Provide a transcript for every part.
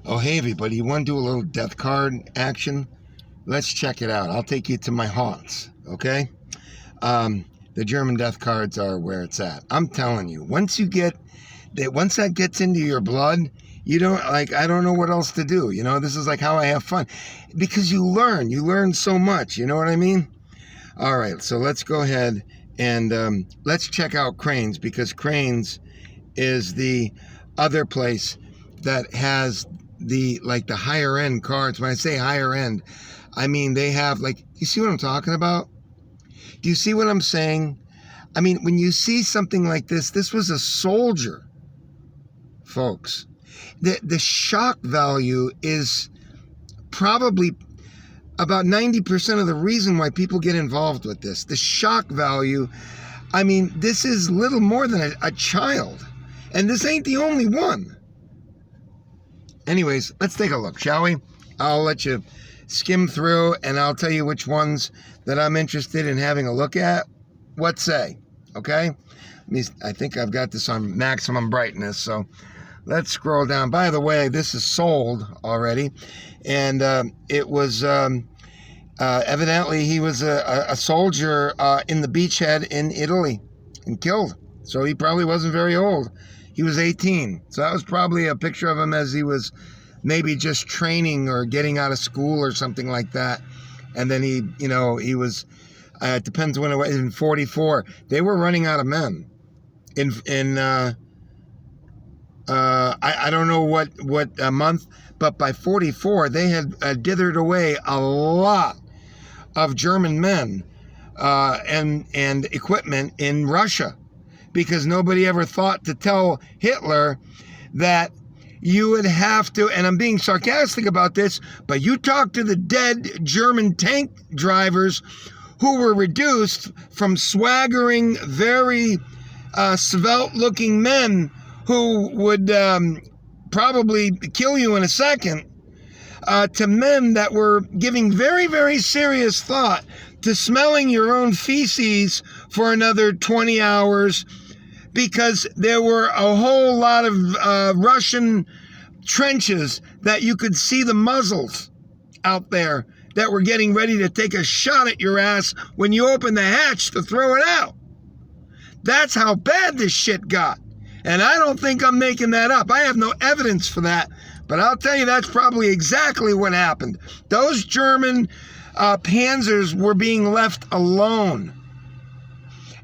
Oh, hey, everybody. You want to do a little death card action? Let's check it out. I'll take you to my haunts, okay? The German death cards are where it's at. I'm telling you, once that gets into your blood, you don't, I don't know what else to do. You know, this is like how I have fun. Because you learn so much. You know what I mean? All right, so let's go ahead and let's check out Cranes, because Cranes is the other place that has the higher end cards. When I say higher end, I mean they have you see what I'm talking about? Do you see what I'm saying? I mean, when you see something like this was a soldier, folks. The shock value is probably about 90% of the reason why people get involved with this. The shock value, I mean, this is little more than a child. And this ain't the only one. Anyways, let's take a look, shall we? I'll let you skim through, and I'll tell you which ones that I'm interested in having a look at. What say? Okay? I think I've got this on maximum brightness, so let's scroll down. By the way, this is sold already, and it was evidently he was a soldier in the beachhead in Italy and killed. So he probably wasn't very old. He was 18. So that was probably a picture of him as he was maybe just training or getting out of school or something like that. And then he was, it depends when it was, in 44. They were running out of men. I don't know what month, but by 44, they had dithered away a lot of German men and equipment in Russia, because nobody ever thought to tell Hitler that you would have to, and I'm being sarcastic about this, but you talk to the dead German tank drivers who were reduced from swaggering, very svelte-looking men who would probably kill you in a second, to men that were giving very, very serious thought to smelling your own feces for another 20 hours, because there were a whole lot of Russian trenches that you could see the muzzles out there that were getting ready to take a shot at your ass when you opened the hatch to throw it out. That's how bad this shit got. And I don't think I'm making that up. I have no evidence for that. But I'll tell you, that's probably exactly what happened. Those German panzers were being left alone.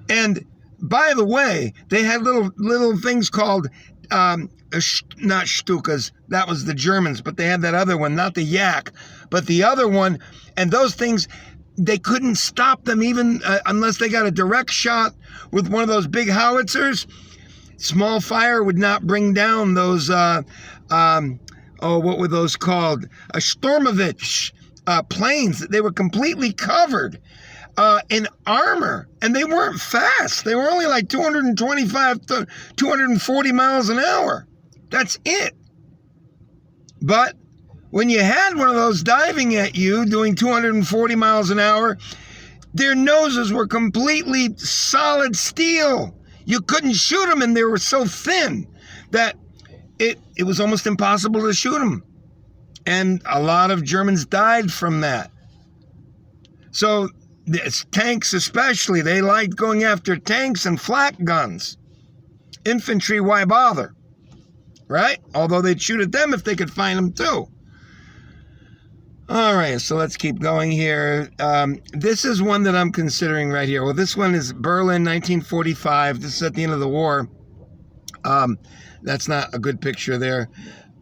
And by the way, they had little things called, not Stukas, that was the Germans, but they had that other one, not the Yak, but the other one. And those things, they couldn't stop them even unless they got a direct shot with one of those big howitzers. Small fire would not bring down those, what were those called? Stormovich planes. They were completely covered in armor, and they weren't fast. They were only like 225 to 240 miles an hour. That's it. But when you had one of those diving at you doing 240 miles an hour, their noses were completely solid steel. You couldn't shoot them, and they were so thin that it was almost impossible to shoot them. And a lot of Germans died from that. So tanks especially, they liked going after tanks and flak guns. Infantry, why bother? Right? Although they'd shoot at them if they could find them too. All right, so let's keep going here. This is one that I'm considering right here. Well, this one is Berlin, 1945. This is at the end of the war. That's not a good picture there.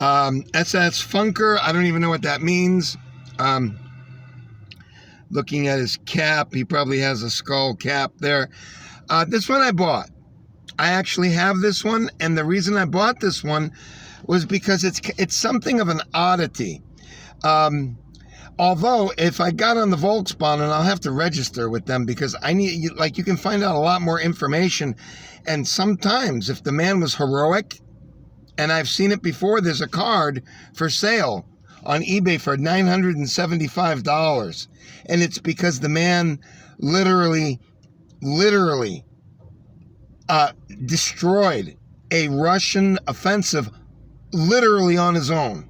SS Funker, I don't even know what that means. Looking at his cap, he probably has a skull cap there. This one I bought. I actually have this one, and the reason I bought this one was because it's something of an oddity. Although, if I got on the Volksbahn, and I'll have to register with them, because I need, you can find out a lot more information. And sometimes, if the man was heroic, and I've seen it before, there's a card for sale on eBay for $975. And it's because the man literally destroyed a Russian offensive literally on his own.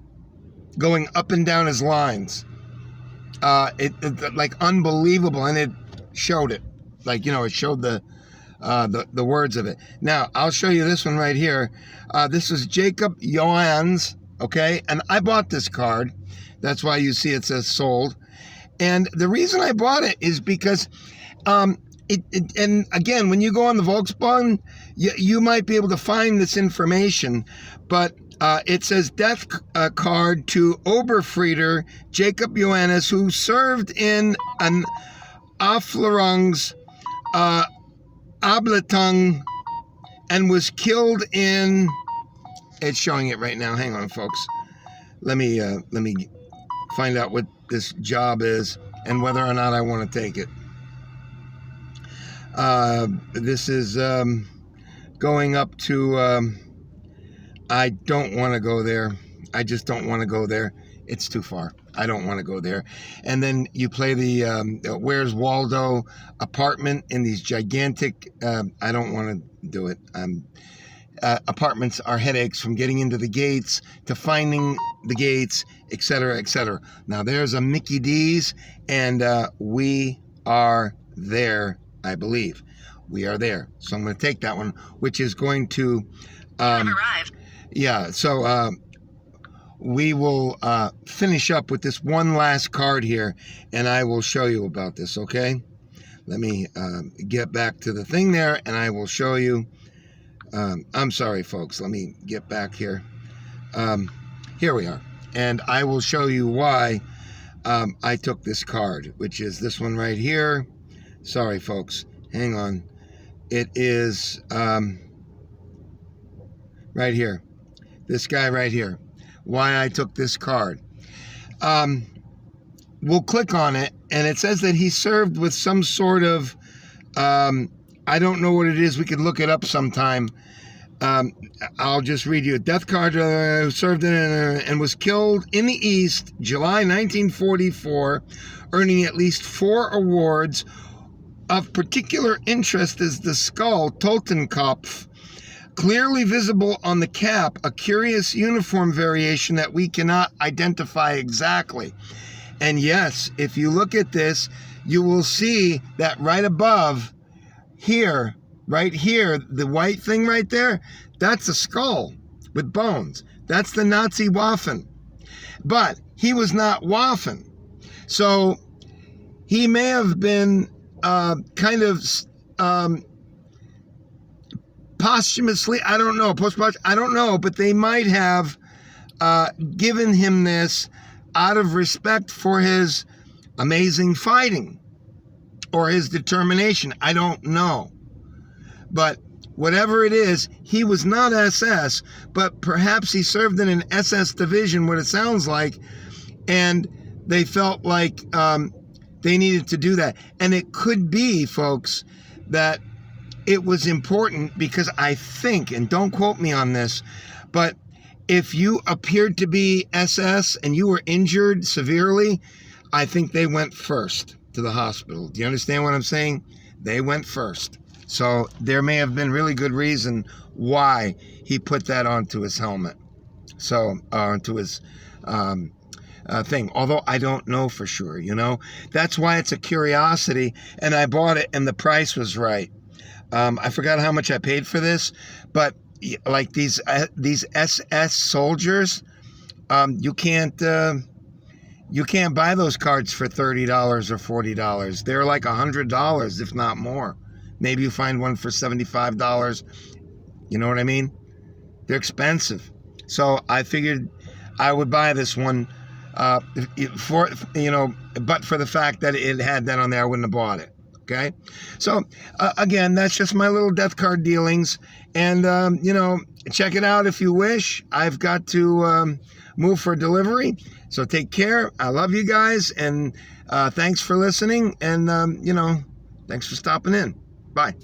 going up and down his lines. It like unbelievable, and it showed it. Like, it showed the words of it. Now, I'll show you this one right here. This is Jacob Johannes, okay? And I bought this card. That's why you see it says sold. And the reason I bought it is because, and again, when you go on the Volkswagen, you might be able to find this information, but it says death card to Oberfrieder Jacob Johannes, who served in an Aufklärungs Ableitung and was killed in. It's showing it right now. Hang on, folks. Let me find out what this job is and whether or not I want to take it. This is going up to. I don't want to go there. I just don't want to go there. It's too far. I don't want to go there. And then you play the Where's Waldo apartment in these gigantic. I don't want to do it. Apartments are headaches from getting into the gates to finding the gates, etc., etc. Now there's a Mickey D's, and we are there. I believe we are there. So I'm going to take that one, which is going to. Have arrived. Yeah, so we will finish up with this one last card here, and I will show you about this, okay? Let me get back to the thing there, and I will show you. I'm sorry, folks. Let me get back here. Here we are. And I will show you why I took this card, which is this one right here. Sorry, folks. Hang on. It is right here. This guy right here. Why I took this card. We'll click on it, and it says that he served with some sort of, I don't know what it is. We could look it up sometime. I'll just read you a death card. Served in and was killed in the East, July 1944, earning at least 4 awards. Of particular interest is the skull, Totenkopf, clearly visible on the cap, a curious uniform variation that we cannot identify exactly. And yes, if you look at this, you will see that right above here, right here, the white thing right there, that's a skull with bones. That's the Nazi Waffen. But he was not Waffen. So he may have been kind of posthumously, I don't know, I don't know, but they might have given him this out of respect for his amazing fighting or his determination. I don't know. But whatever it is, he was not SS, but perhaps he served in an SS division, what it sounds like, and they felt like they needed to do that. And it could be, folks, that it was important because I think, and don't quote me on this, but if you appeared to be SS and you were injured severely, I think they went first to the hospital. Do you understand what I'm saying? They went first. So there may have been really good reason why he put that onto his helmet. So, onto his thing. Although I don't know for sure, That's why it's a curiosity, and I bought it and the price was right. I forgot how much I paid for this, but like these SS soldiers, you can't buy those cards for $30 or $40. They're like $100, if not more. Maybe you find one for $75. You know what I mean? They're expensive. So I figured I would buy this one for but for the fact that it had that on there, I wouldn't have bought it. Okay, so again, that's just my little death card dealings, and check it out if you wish. I've got to move for delivery, so take care. I love you guys, and thanks for listening, and thanks for stopping in. Bye.